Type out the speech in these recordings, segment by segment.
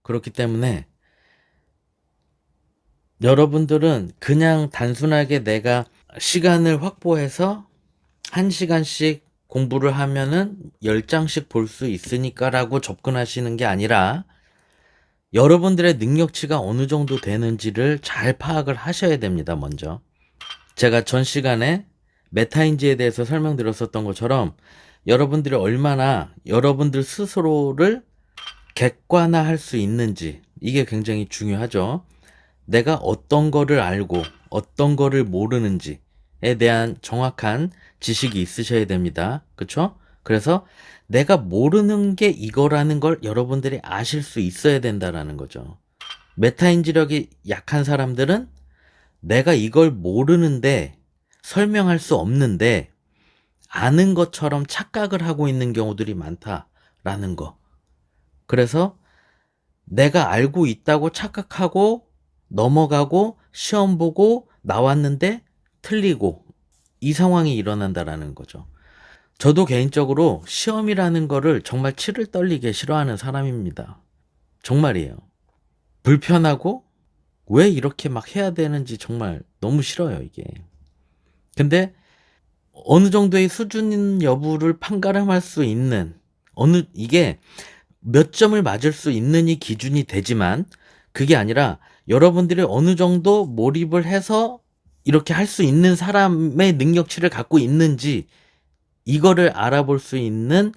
그렇기 때문에 여러분들은 그냥 단순하게 내가 시간을 확보해서 1시간씩 공부를 하면은 10장씩 볼 수 있으니까 라고 접근하시는 게 아니라 여러분들의 능력치가 어느 정도 되는지를 잘 파악을 하셔야 됩니다, 먼저. 제가 전 시간에 메타인지에 대해서 설명드렸었던 것처럼 여러분들이 얼마나 여러분들 스스로를 객관화할 수 있는지, 이게 굉장히 중요하죠. 내가 어떤 거를 알고 어떤 거를 모르는지에 대한 정확한 지식이 있으셔야 됩니다. 그쵸? 그래서 내가 모르는 게 이거라는 걸 여러분들이 아실 수 있어야 된다라는 거죠. 메타인지력이 약한 사람들은 내가 이걸 모르는데 설명할 수 없는데 아는 것처럼 착각을 하고 있는 경우들이 많다라는 거. 그래서 내가 알고 있다고 착각하고 넘어가고 시험 보고 나왔는데 틀리고 이 상황이 일어난다라는 거죠. 저도 개인적으로 시험이라는 거를 정말 치를 떨리게 싫어하는 사람입니다. 정말이에요. 불편하고 왜 이렇게 막 해야 되는지 정말 너무 싫어요, 이게. 근데 어느 정도의 수준 여부를 판가름할 수 있는 이게 몇 점을 맞을 수 있는 이 기준이 되지만 그게 아니라 여러분들이 어느 정도 몰입을 해서 이렇게 할 수 있는 사람의 능력치를 갖고 있는지 이거를 알아볼 수 있는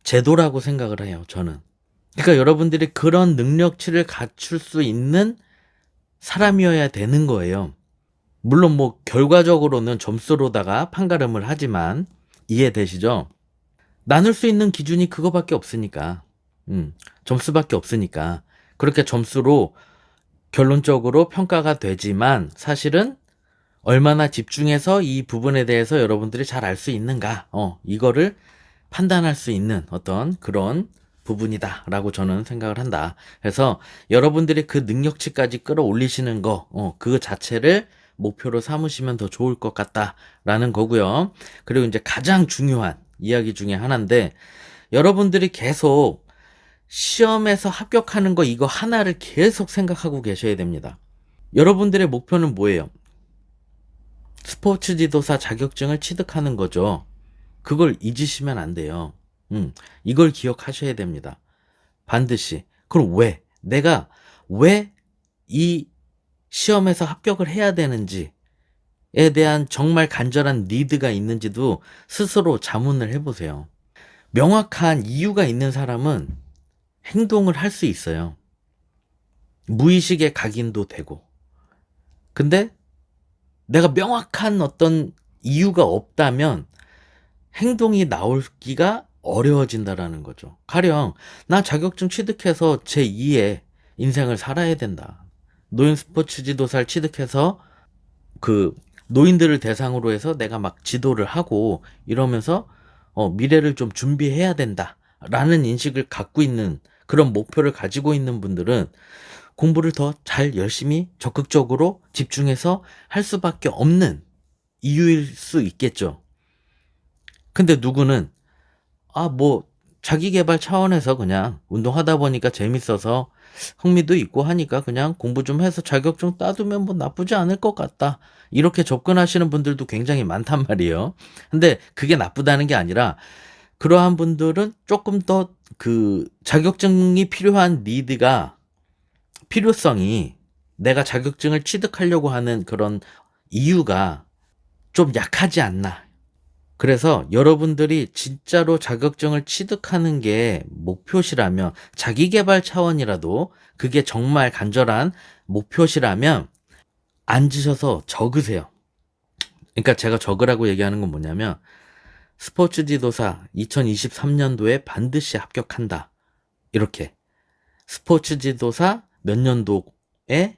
제도라고 생각을 해요, 저는. 그러니까 여러분들이 그런 능력치를 갖출 수 있는 사람이어야 되는 거예요. 물론 뭐 결과적으로는 점수로다가 판가름을 하지만 이해되시죠? 나눌 수 있는 기준이 그거밖에 없으니까. 점수밖에 없으니까. 그렇게 점수로 결론적으로 평가가 되지만 사실은 얼마나 집중해서 이 부분에 대해서 여러분들이 잘 알 수 있는가, 이거를 판단할 수 있는 어떤 그런 부분이다라고 저는 생각을 한다. 그래서 여러분들이 그 능력치까지 끌어올리시는 거, 그 자체를 목표로 삼으시면 더 좋을 것 같다라는 거고요. 그리고 이제 가장 중요한 이야기 중에 하나인데 여러분들이 계속 시험에서 합격하는 거 이거 하나를 계속 생각하고 계셔야 됩니다. 여러분들의 목표는 뭐예요? 스포츠 지도사 자격증을 취득하는 거죠. 그걸 잊으시면 안 돼요. 이걸 기억하셔야 됩니다. 반드시. 그럼 왜? 내가 왜 이 시험에서 합격을 해야 되는지에 대한 정말 간절한 니드가 있는지도 스스로 자문을 해보세요. 명확한 이유가 있는 사람은 행동을 할 수 있어요. 무의식에 각인도 되고. 근데 내가 명확한 어떤 이유가 없다면 행동이 나오기가 어려워진다라는 거죠. 가령 나 자격증 취득해서 제2의 인생을 살아야 된다. 노인 스포츠 지도사를 취득해서 그 노인들을 대상으로 해서 내가 막 지도를 하고 이러면서 미래를 좀 준비해야 된다라는 인식을 갖고 있는 그런 목표를 가지고 있는 분들은 공부를 더 잘 열심히 적극적으로 집중해서 할 수밖에 없는 이유일 수 있겠죠. 근데 누구는 뭐 자기 개발 차원에서 그냥 운동하다 보니까 재밌어서 흥미도 있고 하니까 그냥 공부 좀 해서 자격증 따두면 뭐 나쁘지 않을 것 같다. 이렇게 접근하시는 분들도 굉장히 많단 말이에요. 근데 그게 나쁘다는 게 아니라 그러한 분들은 조금 더 그 자격증이 필요한 니드가 필요성이 내가 자격증을 취득하려고 하는 그런 이유가 좀 약하지 않나. 그래서 여러분들이 진짜로 자격증을 취득하는 게 목표시라면 자기계발 차원이라도 그게 정말 간절한 목표시라면 앉으셔서 적으세요. 그러니까 제가 적으라고 얘기하는 건 뭐냐면 스포츠 지도사 2023년도에 반드시 합격한다. 이렇게 스포츠 지도사 몇 년도에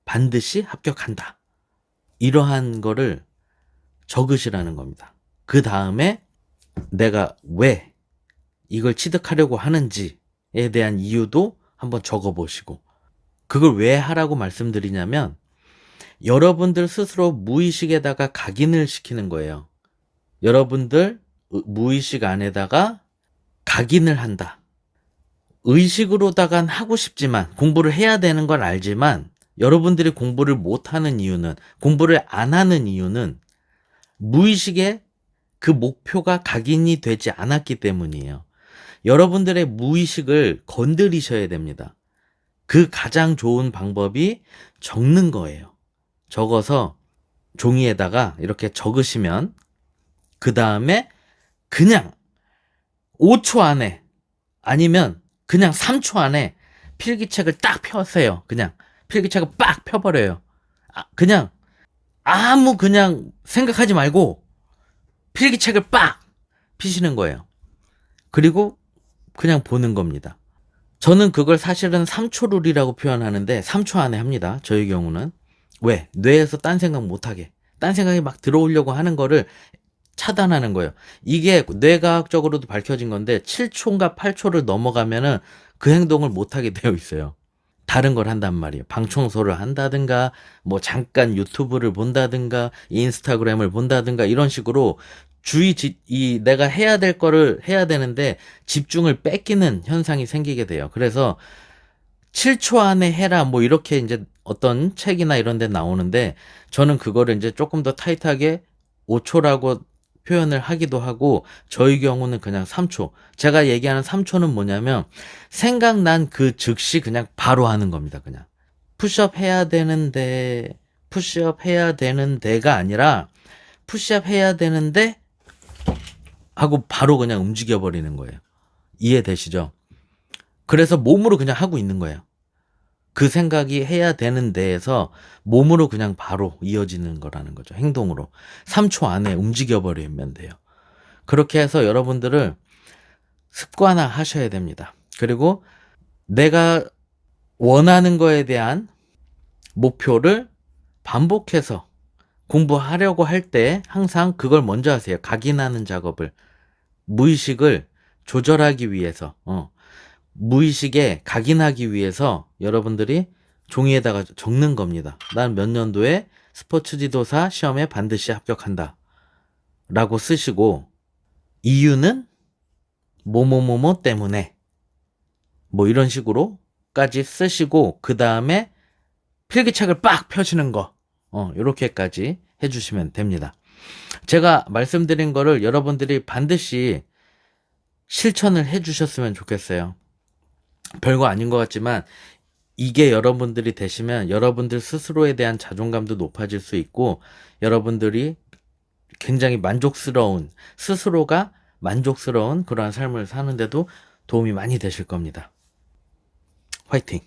반드시 합격한다. 이러한 거를 적으시라는 겁니다. 그 다음에 내가 왜 이걸 취득하려고 하는지에 대한 이유도 한번 적어보시고 그걸 왜 하라고 말씀드리냐면 여러분들 스스로 무의식에다가 각인을 시키는 거예요. 여러분들 무의식 안에다가 각인을 한다. 의식으로다간 하고 싶지만 공부를 해야 되는 걸 알지만 여러분들이 공부를 못하는 이유는 공부를 안 하는 이유는 무의식에 그 목표가 각인이 되지 않았기 때문이에요. 여러분들의 무의식을 건드리셔야 됩니다. 그 가장 좋은 방법이 적는 거예요. 적어서 종이에다가 이렇게 적으시면 그 다음에 그냥 5초 안에 아니면 그냥 3초 안에 필기책을 딱 펴세요. 그냥 필기책을 빡 펴버려요. 그냥 아무 그냥 생각하지 말고 필기책을 빡 피시는 거예요. 그리고 그냥 보는 겁니다. 저는 그걸 사실은 3초 룰이라고 표현하는데 3초 안에 합니다. 저희 경우는. 왜? 뇌에서 딴 생각 못하게. 딴 생각이 막 들어오려고 하는 거를 차단하는 거예요. 이게 뇌과학적으로도 밝혀진 건데 7초인가 8초를 넘어가면은 그 행동을 못하게 되어 있어요. 다른 걸 한단 말이에요. 방 청소를 한다든가, 뭐 잠깐 유튜브를 본다든가, 인스타그램을 본다든가, 이런 식으로 내가 해야 될 거를 해야 되는데 집중을 뺏기는 현상이 생기게 돼요. 그래서 7초 안에 해라, 뭐 이렇게 이제 어떤 책이나 이런 데 나오는데 저는 그거를 이제 조금 더 타이트하게 5초라고 표현을 하기도 하고 저희 경우는 그냥 3초. 제가 얘기하는 3초는 뭐냐면 생각난 그 즉시 그냥 바로 하는 겁니다. 그냥 푸시업 해야 되는데 푸시업 해야 되는데가 아니라 푸시업 해야 되는데 하고 바로 그냥 움직여 버리는 거예요. 이해되시죠? 그래서 몸으로 그냥 하고 있는 거예요. 그 생각이 해야 되는 데에서 몸으로 그냥 바로 이어지는 거라는 거죠. 행동으로. 3초 안에 움직여버리면 돼요. 그렇게 해서 여러분들을 습관화 하셔야 됩니다. 그리고 내가 원하는 거에 대한 목표를 반복해서 공부하려고 할 때 항상 그걸 먼저 하세요. 각인하는 작업을. 무의식을 조절하기 위해서, 무의식에 각인하기 위해서 여러분들이 종이에다가 적는 겁니다. 난 몇 년도에 스포츠 지도사 시험에 반드시 합격한다 라고 쓰시고 이유는 뭐뭐뭐뭐 때문에 뭐 이런 식으로까지 쓰시고 그 다음에 필기책을 빡 펴시는 거 이렇게까지 해주시면 됩니다. 제가 말씀드린 거를 여러분들이 반드시 실천을 해주셨으면 좋겠어요. 별거 아닌 것 같지만 이게 여러분들이 되시면 여러분들 스스로에 대한 자존감도 높아질 수 있고 여러분들이 굉장히 스스로가 만족스러운 그러한 삶을 사는데도 도움이 많이 되실 겁니다. 화이팅!